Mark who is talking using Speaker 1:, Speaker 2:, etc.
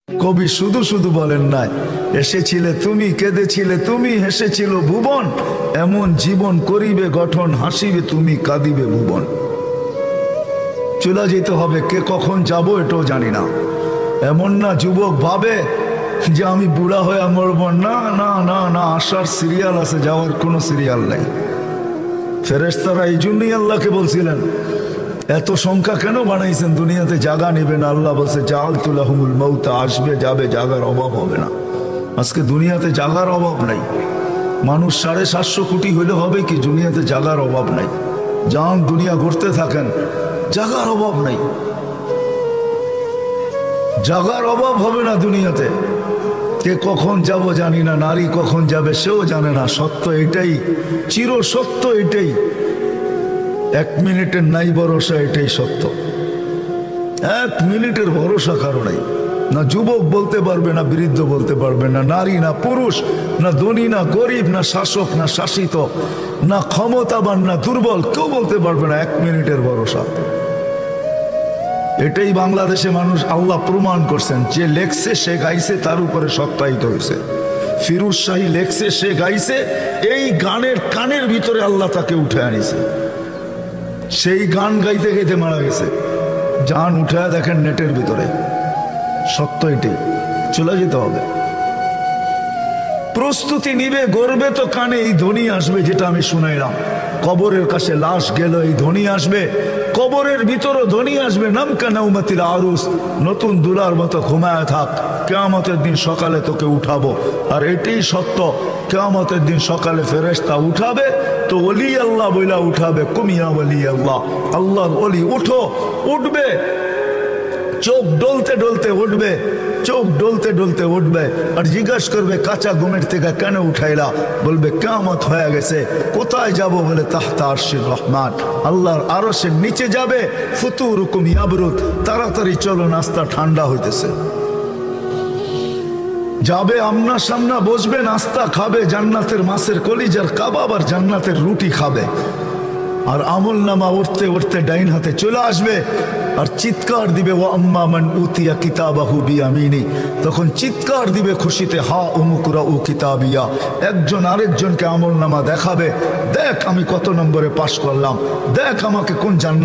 Speaker 1: কবি শুধু শুধু বলেন নাই, এসেছিলে তুমি, কেঁদেছিলে তুমি, হেসেছিল ভুবন, এমন জীবন করিবে গঠন, হাসিবে তুমি, কাঁদিবে ভুবন। চলে যেতে হবে, কে কখন যাব এটাও জানি না। এমন না যুবক ভাবে যে আমি বুড়া হয়ে মরব, না না না না, আসার সিরিয়াল আছে, যাওয়ার কোনো সিরিয়াল নেই। ফেরেশতারা এই জন্যই আল্লাহকে বলছিলেন এত সংখ্যা কেন বানাইছেন, দুনিয়াতে জায়গা নেবে না। আল্লাহ বলছে জাআলতু লাহুমুল মাউতা, আসবে যাবে, জায়গার অভাব হবে না। আজকে দুনিয়াতে জায়গার অভাব নাই। মানুষ 750 কোটি হইলে হবে কি, দুনিয়াতে জায়গার অভাব নাই। যান দুনিয়া ঘুরতে থাকেন, জায়গার অভাব নাই, জায়গার অভাব হবে না দুনিয়াতে। কে কখন যাব জানি না, নারী কখন যাবে সেও জানে না। সত্য এটাই, চির সত্য এটাই, 1 মিনিটের নাই ভরসা, এটাই সত্য। 1 মিনিটের ভরসা কারো নাই। না যুবক বলতে পারবে, না বৃদ্ধ বলতে পারবে, না নারী না পুরুষ, না ধনী না গরিব, না শাসক না শাসিত, না ক্ষমতাবান না দুর্বল, কেউ বলতে পারবে না 1 মিনিটের ভরসা। এটাই বাংলাদেশে মানুষ আল্লাহ প্রমাণ করছেন। যে লেখছে সে গাইছে, তার উপরে সত্যায়িত হয়েছে। ফিরোজ শাহী লেখছে, সে গাইছে, এই গানের কানের ভিতরে আল্লাহ তাকে উঠে আনিছে। সেই গান গাইতে গাইতে মারা গেছে। জান উঠায় দেখেন নেটের ভিতরে। সত্য এটাই, চলে যেতে হবে। প্রস্তুতি নিবে, গর্বে তো কানে এই ধ্বনি আসবে, যেটা আমি শুনাইলাম। কবরের কাছে লাশ গেল, এই ধ্বনি আসবে। কবরের ভিতরও ধ্বনি আসবে, নামকা নাউমাতিল আরুস, নতুন দুলার মতো ঘুমায় থাক, কিয়ামতের দিন সকালে তোকে উঠাবো। আর এটাই সত্য, কিয়ামতের দিন সকালে ফেরেশতা উঠাবে, তো ওলি আল্লাহ বইলা উঠাবে, কুমিয়া ওলি আল্লাহ, আল্লাহর ওলি উঠো, উঠবে। চোখ ডলতে ডলতে উঠবে, চোখ ডলতে ডলতে উঠবে, আর জিজ্ঞাসা করবে কাঁচা ঘুমের থেকে কেন উঠাইলা? বলবে কিয়ামত হয়ে গেছে। কোথায় যাব? বলে তাহতা আরশির রহমান, আল্লাহর আরশের নিচে যাবে। ফুতুরুকুম ইয়াবরুদ, তাড়াতাড়ি চলো, নাস্তা ঠান্ডা হইতেছে। যাবে আমনা সামনা, বসবে, নাস্তা খাবে, জান্নাতের মাছের কলিজার কাবাব আর জান্নাতের রুটি খাবে। আর আমল নামা উঠতে উঠতে ডাইন হাতে চলে আসবে, আর চিৎকার দিবে ওয়া আম্মা মান উতিয়া কিতাবাহু বিয়ামিনি। তখন চিৎকার দিবে খুশিতে, হা উমুকুরাউ কিতাবিয়া। একজন আরেকজনকে আমল নামা দেখাবে, দেখ আমি কত নম্বরে পাশ করলাম, দেখ আমাকে কোন জান্নাত